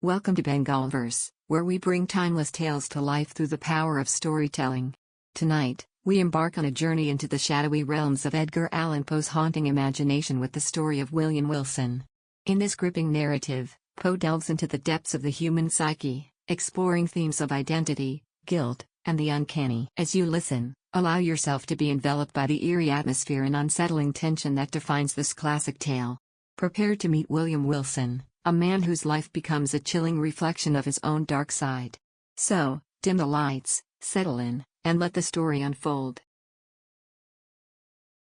Welcome to BengalVerse, where we bring timeless tales to life through the power of storytelling. Tonight, we embark on a journey into the shadowy realms of Edgar Allan Poe's haunting imagination with the story of William Wilson. In this gripping narrative, Poe delves into the depths of the human psyche, exploring themes of identity, guilt, and the uncanny. As you listen, allow yourself to be enveloped by the eerie atmosphere and unsettling tension that defines this classic tale. Prepare to meet William Wilson, a man whose life becomes a chilling reflection of his own dark side. So, dim the lights, settle in, and let the story unfold.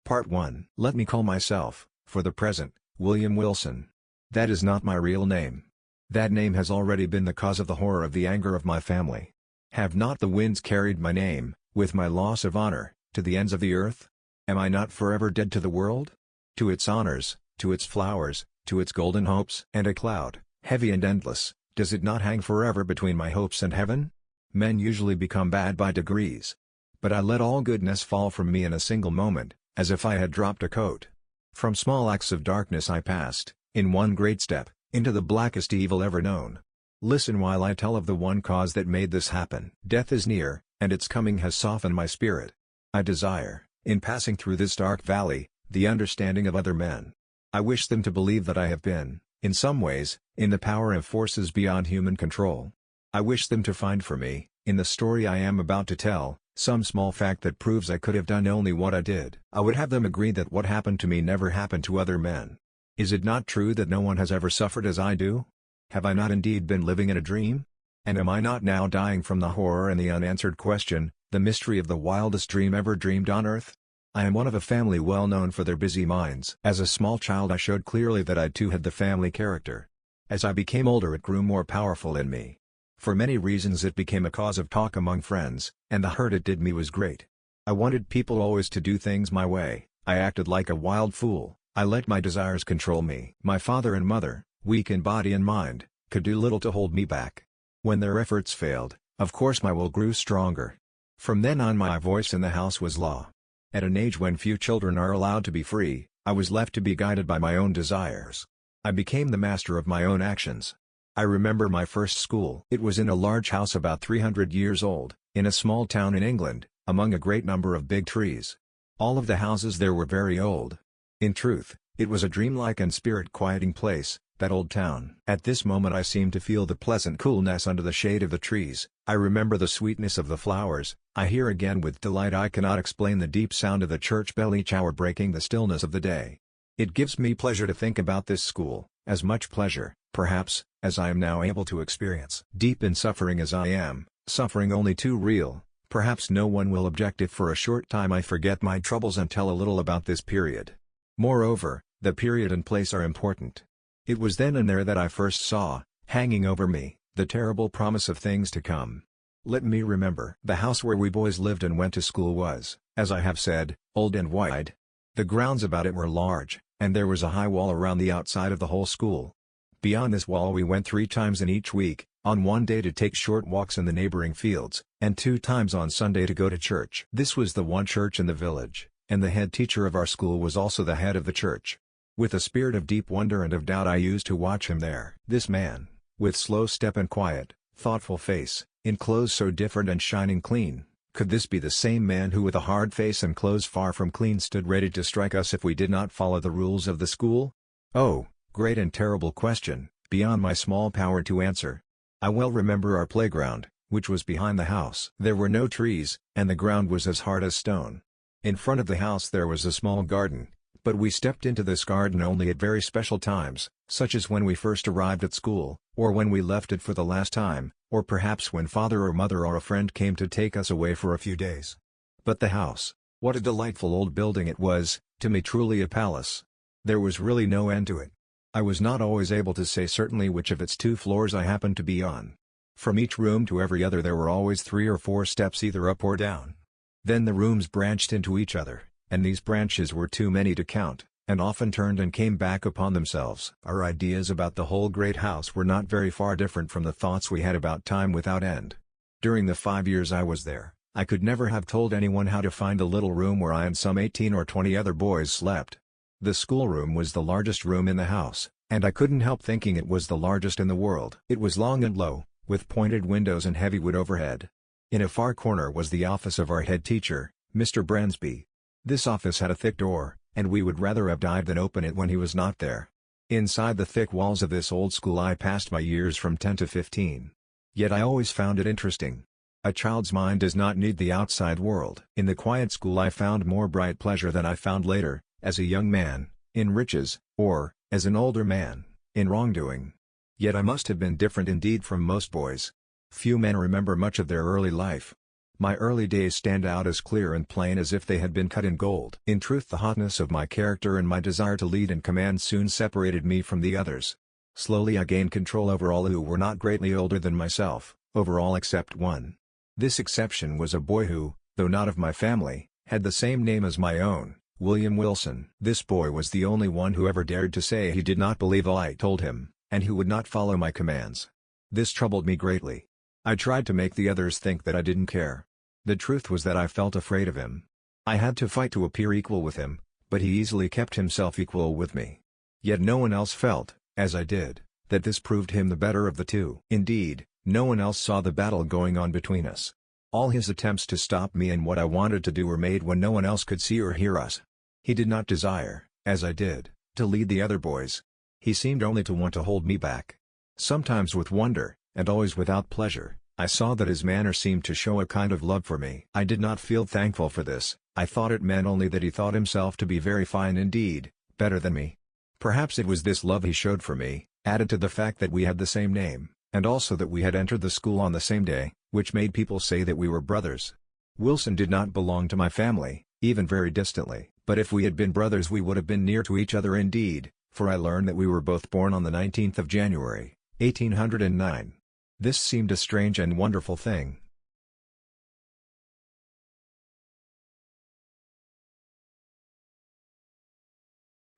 Part 1. Let me call myself, for the present, William Wilson. That is not my real name. That name has already been the cause of the horror of the anger of my family. Have not the winds carried my name, with my loss of honor, to the ends of the earth? Am I not forever dead to the world? To its honors, to its flowers, to its golden hopes? And a cloud, heavy and endless, does it not hang forever between my hopes and heaven? Men usually become bad by degrees. But I let all goodness fall from me in a single moment, as if I had dropped a coat. From small acts of darkness I passed, in one great step, into the blackest evil ever known. Listen while I tell of the one cause that made this happen. Death is near, and its coming has softened my spirit. I desire, in passing through this dark valley, the understanding of other men. I wish them to believe that I have been, in some ways, in the power of forces beyond human control. I wish them to find for me, in the story I am about to tell, some small fact that proves I could have done only what I did. I would have them agree that what happened to me never happened to other men. Is it not true that no one has ever suffered as I do? Have I not indeed been living in a dream? And am I not now dying from the horror and the unanswered question, the mystery of the wildest dream ever dreamed on earth? I am one of a family well known for their busy minds. As a small child I showed clearly that I too had the family character. As I became older it grew more powerful in me. For many reasons it became a cause of talk among friends, and the hurt it did me was great. I wanted people always to do things my way. I acted like a wild fool. I let my desires control me. My father and mother, weak in body and mind, could do little to hold me back. When their efforts failed, of course my will grew stronger. From then on my voice in the house was law. At an age when few children are allowed to be free, I was left to be guided by my own desires. I became the master of my own actions. I remember my first school. It was in a large house about 300 years old, in a small town in England, among a great number of big trees. All of the houses there were very old. In truth, it was a dreamlike and spirit-quieting place, that old town. At this moment I seemed to feel the pleasant coolness under the shade of the trees. I remember the sweetness of the flowers. I hear again with delight I cannot explain the deep sound of the church bell each hour breaking the stillness of the day. It gives me pleasure to think about this school, as much pleasure, perhaps, as I am now able to experience. Deep in suffering as I am, suffering only too real, perhaps no one will object if for a short time I forget my troubles and tell a little about this period. Moreover, the period and place are important. It was then and there that I first saw, hanging over me, the terrible promise of things to come. Let me remember. The house where we boys lived and went to school was, as I have said, old and wide. The grounds about it were large, and there was a high wall around the outside of the whole school. Beyond this wall we went 3 times in each week, on one day to take short walks in the neighboring fields, and 2 times on Sunday to go to church. This was the one church in the village, and the head teacher of our school was also the head of the church. With a spirit of deep wonder and of doubt I used to watch him there. This man, with slow step and quiet, thoughtful face, in clothes so different and shining clean, could this be the same man who with a hard face and clothes far from clean stood ready to strike us if we did not follow the rules of the school? Oh, great and terrible question, beyond my small power to answer. I well remember our playground, which was behind the house. There were no trees, and the ground was as hard as stone. In front of the house there was a small garden. But we stepped into this garden only at very special times, such as when we first arrived at school, or when we left it for the last time, or perhaps when father or mother or a friend came to take us away for a few days. But the house, what a delightful old building it was, to me truly a palace. There was really no end to it. I was not always able to say certainly which of its 2 floors I happened to be on. From each room to every other there were always 3 or 4 steps either up or down. Then the rooms branched into each other, and these branches were too many to count, and often turned and came back upon themselves. Our ideas about the whole great house were not very far different from the thoughts we had about time without end. During the 5 years I was there, I could never have told anyone how to find a little room where I and some 18 or 20 other boys slept. The schoolroom was the largest room in the house, and I couldn't help thinking it was the largest in the world. It was long and low, with pointed windows and heavy wood overhead. In a far corner was the office of our head teacher, Mr. Bransby. This office had a thick door, and we would rather have died than open it when he was not there. Inside the thick walls of this old school I passed my years from 10 to 15. Yet I always found it interesting. A child's mind does not need the outside world. In the quiet school I found more bright pleasure than I found later, as a young man, in riches, or, as an older man, in wrongdoing. Yet I must have been different indeed from most boys. Few men remember much of their early life. My early days stand out as clear and plain as if they had been cut in gold. In truth, the hotness of my character and my desire to lead and command soon separated me from the others. Slowly I gained control over all who were not greatly older than myself, over all except one. This exception was a boy who, though not of my family, had the same name as my own, William Wilson. This boy was the only one who ever dared to say he did not believe all I told him, and who would not follow my commands. This troubled me greatly. I tried to make the others think that I didn't care. The truth was that I felt afraid of him. I had to fight to appear equal with him, but he easily kept himself equal with me. Yet no one else felt, as I did, that this proved him the better of the two. Indeed, no one else saw the battle going on between us. All his attempts to stop me and what I wanted to do were made when no one else could see or hear us. He did not desire, as I did, to lead the other boys. He seemed only to want to hold me back. Sometimes with wonder, and always without pleasure, I saw that his manner seemed to show a kind of love for me. I did not feel thankful for this. I thought it meant only that he thought himself to be very fine indeed, better than me. Perhaps it was this love he showed for me, added to the fact that we had the same name, and also that we had entered the school on the same day, which made people say that we were brothers. Wilson did not belong to my family, even very distantly, but if we had been brothers we would have been near to each other indeed, for I learned that we were both born on the 19th of January, 1809. This seemed a strange and wonderful thing.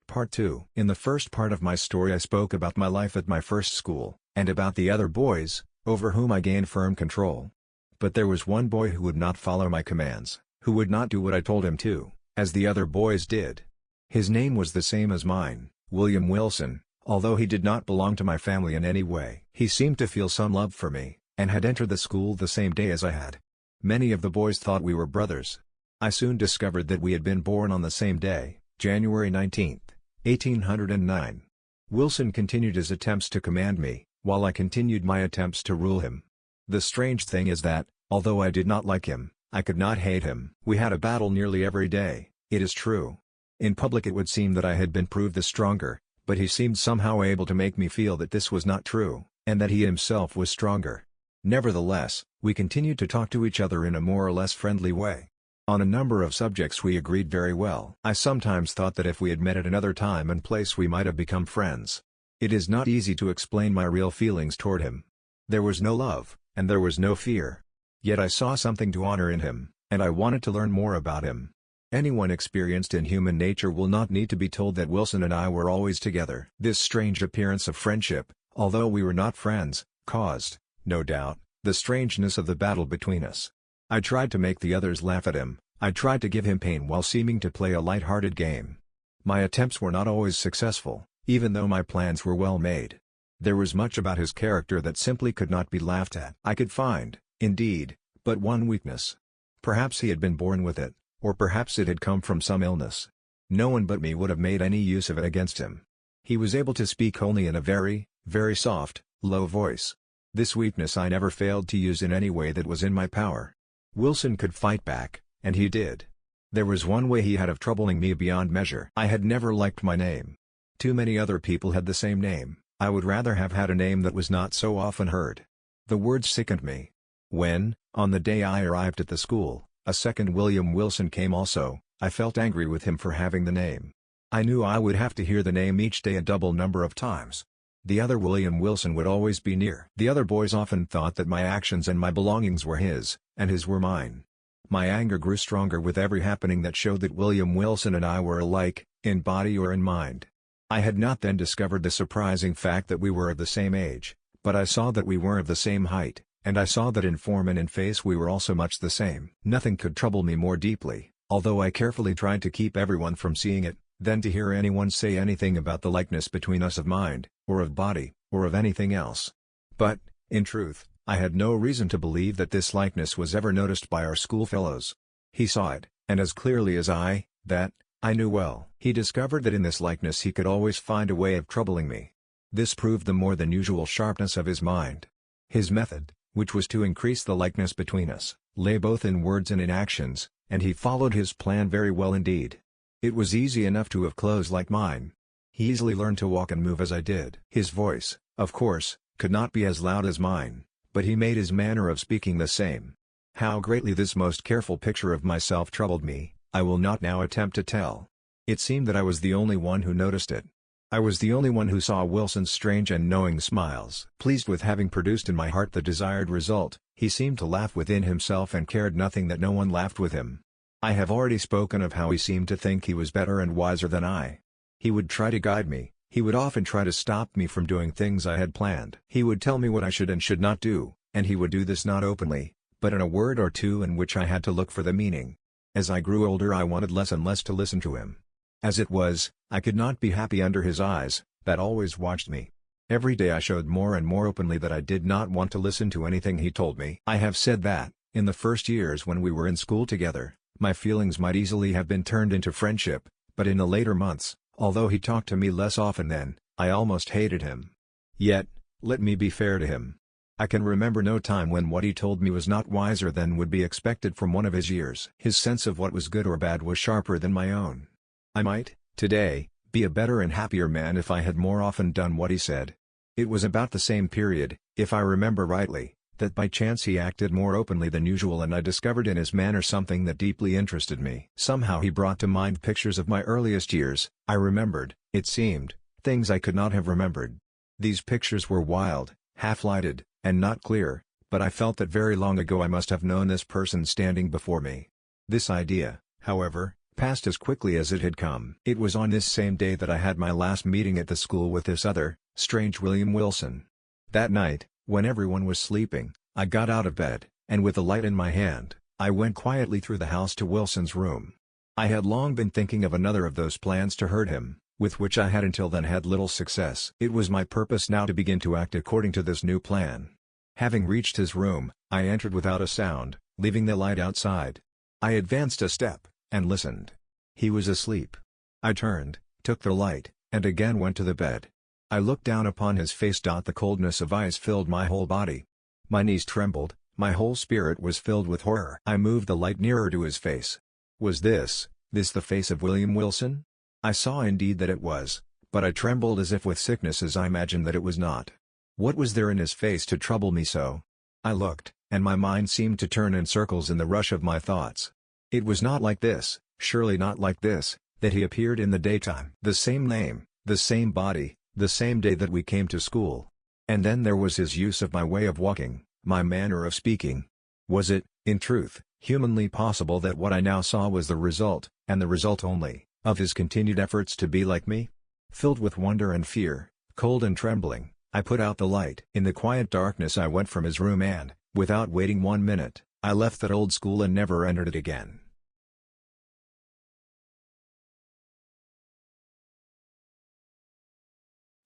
Part 2. In the first part of my story I spoke about my life at my first school, and about the other boys, over whom I gained firm control. But there was one boy who would not follow my commands, who would not do what I told him to, as the other boys did. His name was the same as mine, William Wilson, although he did not belong to my family in any way. He seemed to feel some love for me, and had entered the school the same day as I had. Many of the boys thought we were brothers. I soon discovered that we had been born on the same day, January 19, 1809. Wilson continued his attempts to command me, while I continued my attempts to rule him. The strange thing is that, although I did not like him, I could not hate him. We had a battle nearly every day, it is true. In public it would seem that I had been proved the stronger, but he seemed somehow able to make me feel that this was not true, and that he himself was stronger. Nevertheless, we continued to talk to each other in a more or less friendly way. On a number of subjects we agreed very well. I sometimes thought that if we had met at another time and place we might have become friends. It is not easy to explain my real feelings toward him. There was no love, and there was no fear. Yet I saw something to honor in him, and I wanted to learn more about him. Anyone experienced in human nature will not need to be told that Wilson and I were always together. This strange appearance of friendship, although we were not friends, caused, no doubt, the strangeness of the battle between us. I tried to make the others laugh at him, I tried to give him pain while seeming to play a light-hearted game. My attempts were not always successful, even though my plans were well made. There was much about his character that simply could not be laughed at. I could find, indeed, but one weakness. Perhaps he had been born with it, or perhaps it had come from some illness. No one but me would have made any use of it against him. He was able to speak only in a very, very soft, low voice. This weakness I never failed to use in any way that was in my power. Wilson could fight back, and he did. There was one way he had of troubling me beyond measure. I had never liked my name. Too many other people had the same name. I would rather have had a name that was not so often heard. The word sickened me. When, on the day I arrived at the school, a second William Wilson came also, I felt angry with him for having the name. I knew I would have to hear the name each day a double number of times. The other William Wilson would always be near. The other boys often thought that my actions and my belongings were his, and his were mine. My anger grew stronger with every happening that showed that William Wilson and I were alike, in body or in mind. I had not then discovered the surprising fact that we were of the same age, but I saw that we were of the same height, and I saw that in form and in face we were also much the same. Nothing could trouble me more deeply, although I carefully tried to keep everyone from seeing it, than to hear anyone say anything about the likeness between us of mind, or of body, or of anything else. But, in truth, I had no reason to believe that this likeness was ever noticed by our schoolfellows. He saw it, and as clearly as that, I knew well. He discovered that in this likeness he could always find a way of troubling me. This proved the more than usual sharpness of his mind. His method, which was to increase the likeness between us, lay both in words and in actions, and he followed his plan very well indeed. It was easy enough to have clothes like mine. He easily learned to walk and move as I did. His voice, of course, could not be as loud as mine, but he made his manner of speaking the same. How greatly this most careful picture of myself troubled me, I will not now attempt to tell. It seemed that I was the only one who noticed it. I was the only one who saw Wilson's strange and knowing smiles. Pleased with having produced in my heart the desired result, he seemed to laugh within himself and cared nothing that no one laughed with him. I have already spoken of how he seemed to think he was better and wiser than I. He would try to guide me, he would often try to stop me from doing things I had planned. He would tell me what I should and should not do, and he would do this not openly, but in a word or two in which I had to look for the meaning. As I grew older I wanted less and less to listen to him. As it was, I could not be happy under his eyes, that always watched me. Every day I showed more and more openly that I did not want to listen to anything he told me. I have said that, in the first years when we were in school together, my feelings might easily have been turned into friendship, but in the later months, although he talked to me less often then, I almost hated him. Yet, let me be fair to him. I can remember no time when what he told me was not wiser than would be expected from one of his years. His sense of what was good or bad was sharper than my own. I might, today, be a better and happier man if I had more often done what he said. It was about the same period, if I remember rightly, that by chance he acted more openly than usual and I discovered in his manner something that deeply interested me. Somehow he brought to mind pictures of my earliest years. I remembered, it seemed, things I could not have remembered. These pictures were wild, half-lighted, and not clear, but I felt that very long ago I must have known this person standing before me. This idea, however, passed as quickly as it had come. It was on this same day that I had my last meeting at the school with this other, strange William Wilson. That night, when everyone was sleeping, I got out of bed, and with a light in my hand, I went quietly through the house to Wilson's room. I had long been thinking of another of those plans to hurt him, with which I had until then had little success. It was my purpose now to begin to act according to this new plan. Having reached his room, I entered without a sound, leaving the light outside. I advanced a step, and listened. He was asleep. I turned, took the light, and again went to the bed. I looked down upon his face. The coldness of ice filled my whole body. My knees trembled, my whole spirit was filled with horror. I moved the light nearer to his face. Was this the face of William Wilson? I saw indeed that it was, but I trembled as if with sickness as I imagined that it was not. What was there in his face to trouble me so? I looked, and my mind seemed to turn in circles in the rush of my thoughts. It was not like this, surely not like this, that he appeared in the daytime. The same name, the same body, the same day that we came to school. And then there was his use of my way of walking, my manner of speaking. Was it, in truth, humanly possible that what I now saw was the result, and the result only, of his continued efforts to be like me? Filled with wonder and fear, cold and trembling, I put out the light. In the quiet darkness I went from his room and, without waiting 1 minute, I left that old school and never entered it again.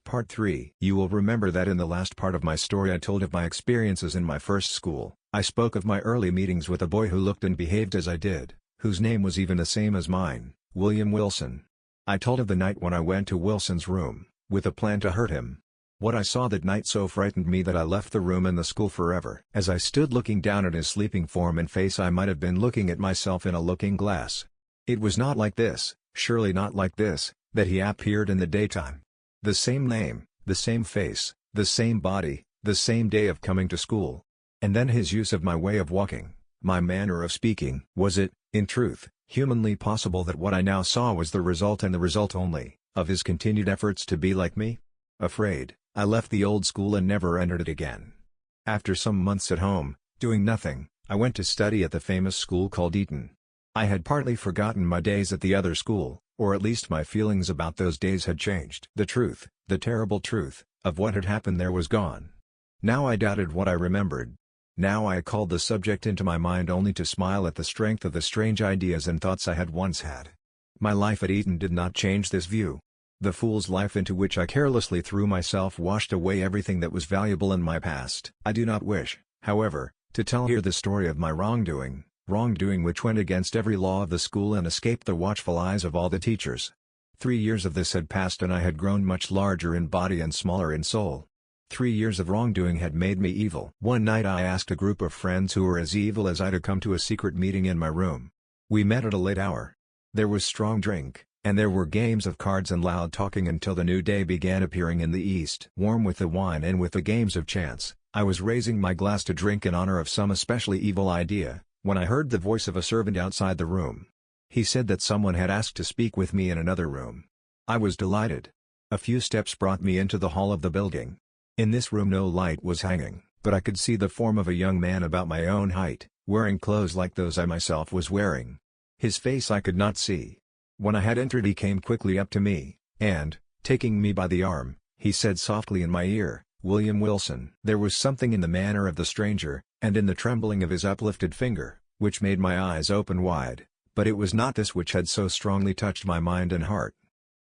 Part 3. You will remember that in the last part of my story I told of my experiences in my first school. I spoke of my early meetings with a boy who looked and behaved as I did, whose name was even the same as mine, William Wilson. I told of the night when I went to Wilson's room, with a plan to hurt him. What I saw that night so frightened me that I left the room and the school forever. As I stood looking down at his sleeping form and face I might have been looking at myself in a looking glass. It was not like this, surely not like this, that he appeared in the daytime. The same name, the same face, the same body, the same day of coming to school. And then his use of my way of walking, my manner of speaking. Was it, in truth, humanly possible that what I now saw was the result and the result only, of his continued efforts to be like me? Afraid, I left the old school and never entered it again. After some months at home, doing nothing, I went to study at the famous school called Eton. I had partly forgotten my days at the other school, or at least my feelings about those days had changed. The truth, the terrible truth, of what had happened there was gone. Now I doubted what I remembered. Now I called the subject into my mind only to smile at the strength of the strange ideas and thoughts I had once had. My life at Eton did not change this view. The fool's life into which I carelessly threw myself washed away everything that was valuable in my past. I do not wish, however, to tell here the story of my wrongdoing which went against every law of the school and escaped the watchful eyes of all the teachers. 3 years of this had passed and I had grown much larger in body and smaller in soul. 3 years of wrongdoing had made me evil. One night I asked a group of friends who were as evil as I to come to a secret meeting in my room. We met at a late hour. There was strong drink, and there were games of cards and loud talking until the new day began appearing in the east. Warm with the wine and with the games of chance, I was raising my glass to drink in honor of some especially evil idea, when I heard the voice of a servant outside the room. He said that someone had asked to speak with me in another room. I was delighted. A few steps brought me into the hall of the building. In this room no light was hanging, but I could see the form of a young man about my own height, wearing clothes like those I myself was wearing. His face I could not see. When I had entered he came quickly up to me, and, taking me by the arm, he said softly in my ear, "William Wilson." There was something in the manner of the stranger, and in the trembling of his uplifted finger, which made my eyes open wide, but it was not this which had so strongly touched my mind and heart.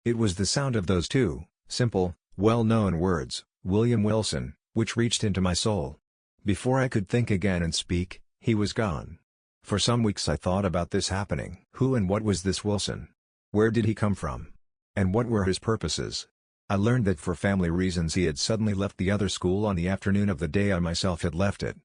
It was the sound of those two, simple, well-known words, "William Wilson," which reached into my soul. Before I could think again and speak, he was gone. For some weeks I thought about this happening. Who and what was this Wilson? Where did he come from? And what were his purposes? I learned that for family reasons he had suddenly left the other school on the afternoon of the day I myself had left it.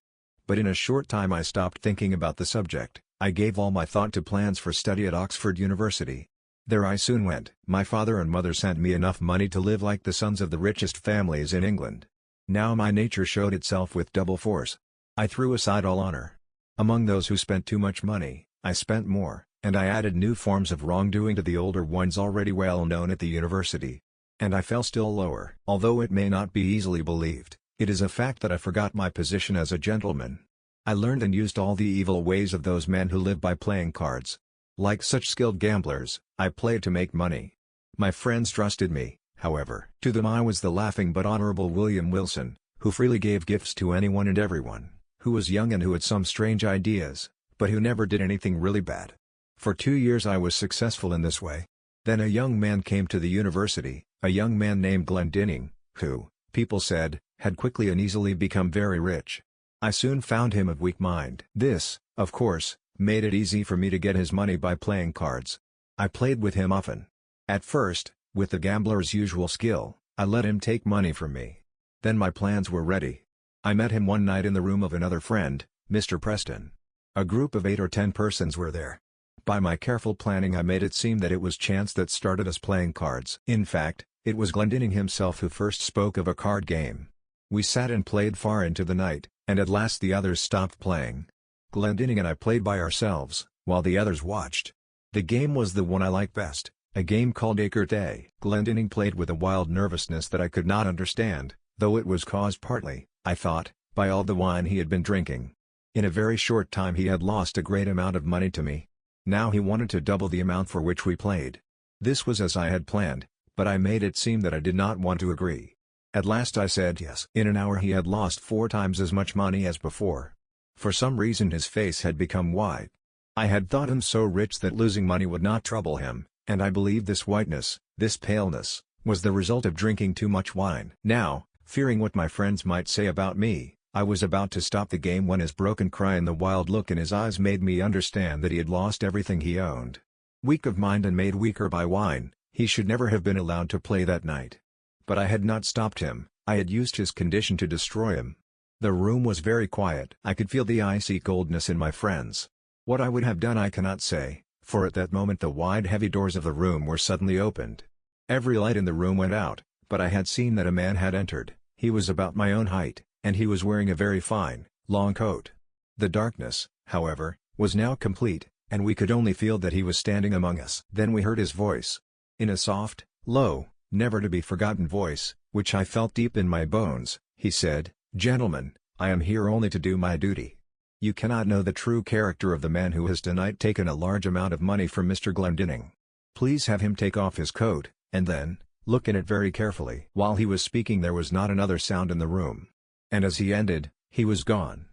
But in a short time I stopped thinking about the subject. I gave all my thought to plans for study at Oxford University. There I soon went. My father and mother sent me enough money to live like the sons of the richest families in England. Now my nature showed itself with double force. I threw aside all honor. Among those who spent too much money, I spent more, and I added new forms of wrongdoing to the older ones already well known at the university. And I fell still lower. Although it may not be easily believed, it is a fact that I forgot my position as a gentleman. I learned and used all the evil ways of those men who live by playing cards. Like such skilled gamblers, I played to make money. My friends trusted me, however. To them I was the laughing but honorable William Wilson, who freely gave gifts to anyone and everyone, who was young and who had some strange ideas, but who never did anything really bad. For 2 years I was successful in this way. Then a young man came to the university, a young man named Glendinning, who, people said, had quickly and easily become very rich. I soon found him of weak mind. This, of course, made it easy for me to get his money by playing cards. I played with him often. At first, with the gambler's usual skill, I let him take money from me. Then my plans were ready. I met him one night in the room of another friend, Mr. Preston. A group of 8 or 10 persons were there. By my careful planning I made it seem that it was chance that started us playing cards. In fact, it was Glendinning himself who first spoke of a card game. We sat and played far into the night, and at last the others stopped playing. Glendinning and I played by ourselves, while the others watched. The game was the one I liked best, a game called écarté. Glendinning played with a wild nervousness that I could not understand, though it was caused partly, I thought, by all the wine he had been drinking. In a very short time he had lost a great amount of money to me. Now he wanted to double the amount for which we played. This was as I had planned, but I made it seem that I did not want to agree. At last I said yes. In an hour he had lost 4 times as much money as before. For some reason his face had become white. I had thought him so rich that losing money would not trouble him, and I believed this whiteness, this paleness, was the result of drinking too much wine. Now, fearing what my friends might say about me, I was about to stop the game when his broken cry and the wild look in his eyes made me understand that he had lost everything he owned. Weak of mind and made weaker by wine, he should never have been allowed to play that night. But I had not stopped him, I had used his condition to destroy him. The room was very quiet. I could feel the icy coldness in my friends. What I would have done I cannot say, for at that moment the wide heavy doors of the room were suddenly opened. Every light in the room went out, but I had seen that a man had entered. He was about my own height, and he was wearing a very fine, long coat. The darkness, however, was now complete, and we could only feel that he was standing among us. Then we heard his voice. In a soft, low, never-to-be-forgotten voice, which I felt deep in my bones, he said, "Gentlemen, I am here only to do my duty. You cannot know the true character of the man who has tonight taken a large amount of money from Mr. Glendinning. Please have him take off his coat, and then, look in it very carefully." While he was speaking there was not another sound in the room. And as he ended, he was gone.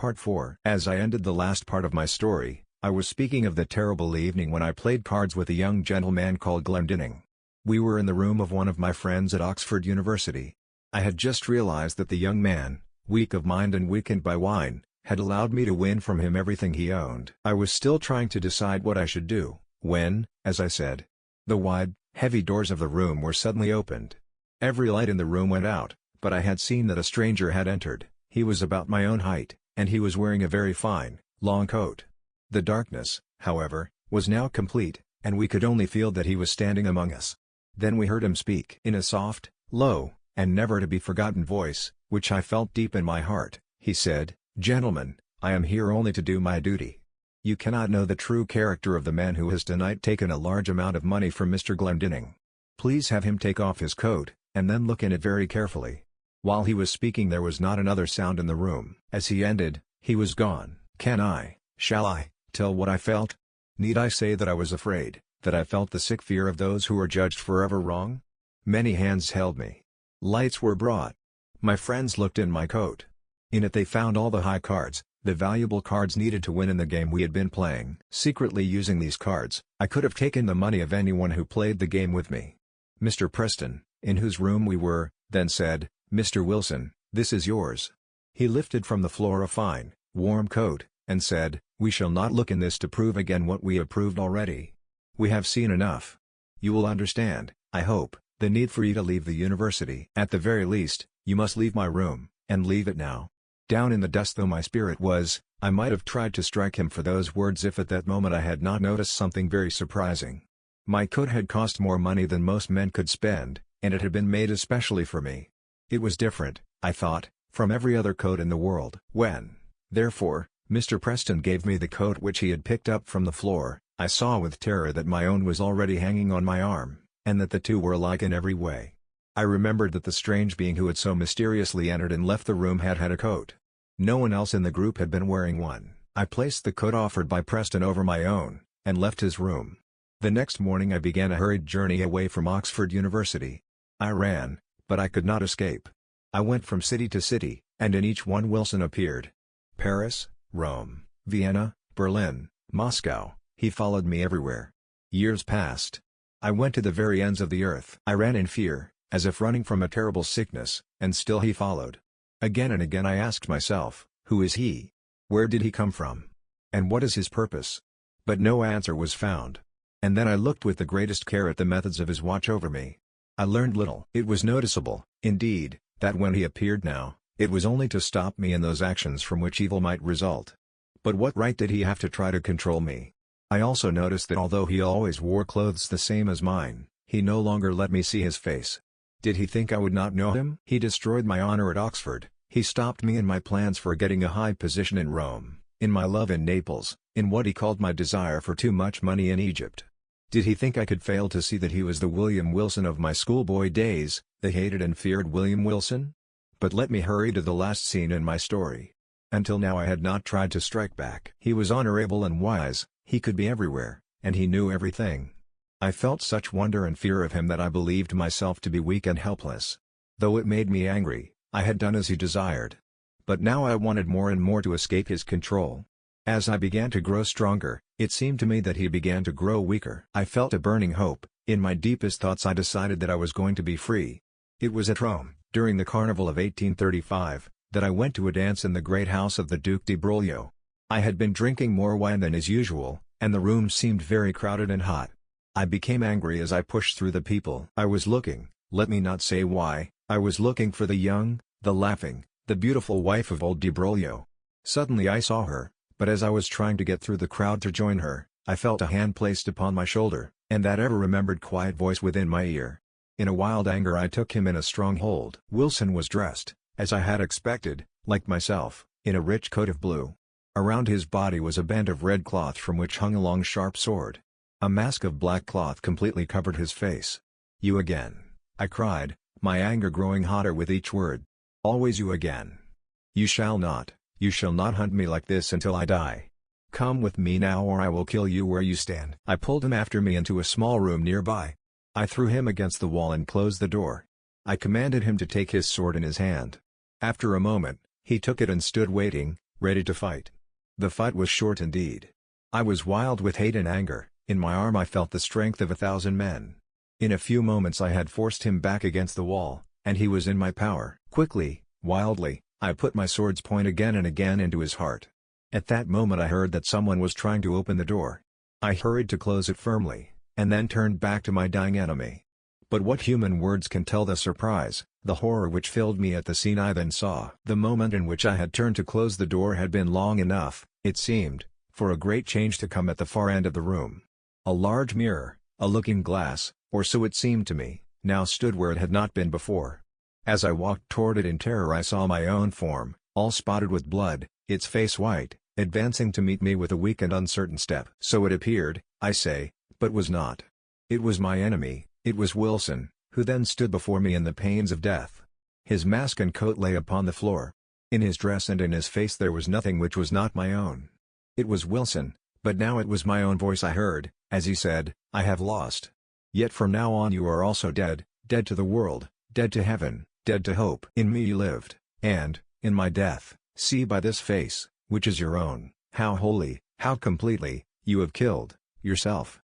Part 4. As I ended the last part of my story, I was speaking of the terrible evening when I played cards with a young gentleman called Glendinning. We were in the room of one of my friends at Oxford University. I had just realized that the young man, weak of mind and weakened by wine, had allowed me to win from him everything he owned. I was still trying to decide what I should do, when, as I said, the wide, heavy doors of the room were suddenly opened. Every light in the room went out, but I had seen that a stranger had entered. He was about my own height, and he was wearing a very fine, long coat. The darkness, however, was now complete, and we could only feel that he was standing among us. Then we heard him speak in a soft, low, and never-to-be-forgotten voice, which I felt deep in my heart. He said, "Gentlemen, I am here only to do my duty. You cannot know the true character of the man who has tonight taken a large amount of money from Mr. Glendinning. Please have him take off his coat, and then look in it very carefully." While he was speaking there was not another sound in the room. As he ended, he was gone. Shall I, tell what I felt? Need I say that I was afraid, that I felt the sick fear of those who are judged forever wrong? Many hands held me. Lights were brought. My friends looked in my coat. In it they found all the high cards, the valuable cards needed to win in the game we had been playing. Secretly using these cards, I could have taken the money of anyone who played the game with me. Mr. Preston, in whose room we were, then said, "Mr. Wilson, this is yours." He lifted from the floor a fine, warm coat, and said, "We shall not look in this to prove again what we have proved already. We have seen enough. You will understand, I hope, the need for you to leave the university. At the very least, you must leave my room, and leave it now." Down in the dust though my spirit was, I might have tried to strike him for those words if at that moment I had not noticed something very surprising. My coat had cost more money than most men could spend, and it had been made especially for me. It was different, I thought, from every other coat in the world. When, therefore, Mr. Preston gave me the coat which he had picked up from the floor, I saw with terror that my own was already hanging on my arm, and that the two were alike in every way. I remembered that the strange being who had so mysteriously entered and left the room had had a coat. No one else in the group had been wearing one. I placed the coat offered by Preston over my own, and left his room. The next morning I began a hurried journey away from Oxford University. I ran, but I could not escape. I went from city to city, and in each one Wilson appeared. Paris, Rome, Vienna, Berlin, Moscow, he followed me everywhere. Years passed. I went to the very ends of the earth. I ran in fear, as if running from a terrible sickness, and still he followed. Again and again I asked myself, who is he? Where did he come from? And what is his purpose? But no answer was found. And then I looked with the greatest care at the methods of his watch over me. I learned little. It was noticeable, indeed, that when he appeared now, it was only to stop me in those actions from which evil might result. But what right did he have to try to control me? I also noticed that although he always wore clothes the same as mine, he no longer let me see his face. Did he think I would not know him? He destroyed my honor at Oxford, he stopped me in my plans for getting a high position in Rome, in my love in Naples, in what he called my desire for too much money in Egypt. Did he think I could fail to see that he was the William Wilson of my schoolboy days, the hated and feared William Wilson? But let me hurry to the last scene in my story. Until now I had not tried to strike back. He was honorable and wise, he could be everywhere, and he knew everything. I felt such wonder and fear of him that I believed myself to be weak and helpless. Though it made me angry, I had done as he desired. But now I wanted more and more to escape his control. As I began to grow stronger, it seemed to me that he began to grow weaker. I felt a burning hope. In my deepest thoughts I decided that I was going to be free. It was at Rome, during the Carnival of 1835, that I went to a dance in the great house of the Duke di Broglio. I had been drinking more wine than is usual, and the room seemed very crowded and hot. I became angry as I pushed through the people. I was looking, let me not say why, I was looking for the young, the laughing, the beautiful wife of old di Broglio. Suddenly I saw her, but as I was trying to get through the crowd to join her, I felt a hand placed upon my shoulder, and that ever-remembered quiet voice within my ear. In a wild anger I took him in a strong hold. Wilson was dressed, as I had expected, like myself, in a rich coat of blue. Around his body was a band of red cloth from which hung a long sharp sword. A mask of black cloth completely covered his face. "You again," I cried, my anger growing hotter with each word. "Always you again. You shall not hunt me like this until I die. Come with me now or I will kill you where you stand." I pulled him after me into a small room nearby. I threw him against the wall and closed the door. I commanded him to take his sword in his hand. After a moment, he took it and stood waiting, ready to fight. The fight was short indeed. I was wild with hate and anger. In my arm I felt the strength of 1,000 men. In a few moments I had forced him back against the wall, and he was in my power. Quickly, wildly, I put my sword's point again and again into his heart. At that moment I heard that someone was trying to open the door. I hurried to close it firmly, and then turned back to my dying enemy. But what human words can tell the surprise, the horror which filled me at the scene I then saw? The moment in which I had turned to close the door had been long enough, it seemed, for a great change to come at the far end of the room. A large mirror, a looking glass, or so it seemed to me, now stood where it had not been before. As I walked toward it in terror I saw my own form, all spotted with blood, its face white, advancing to meet me with a weak and uncertain step. So it appeared, I say, but was not. It was my enemy, it was Wilson, who then stood before me in the pains of death. His mask and coat lay upon the floor. In his dress and in his face there was nothing which was not my own. It was Wilson, but now it was my own voice I heard, as he said, "I have lost. Yet from now on you are also dead, dead to the world, dead to heaven, dead to hope. In me you lived, and, in my death, see by this face, which is your own, how wholly, how completely, you have killed yourself."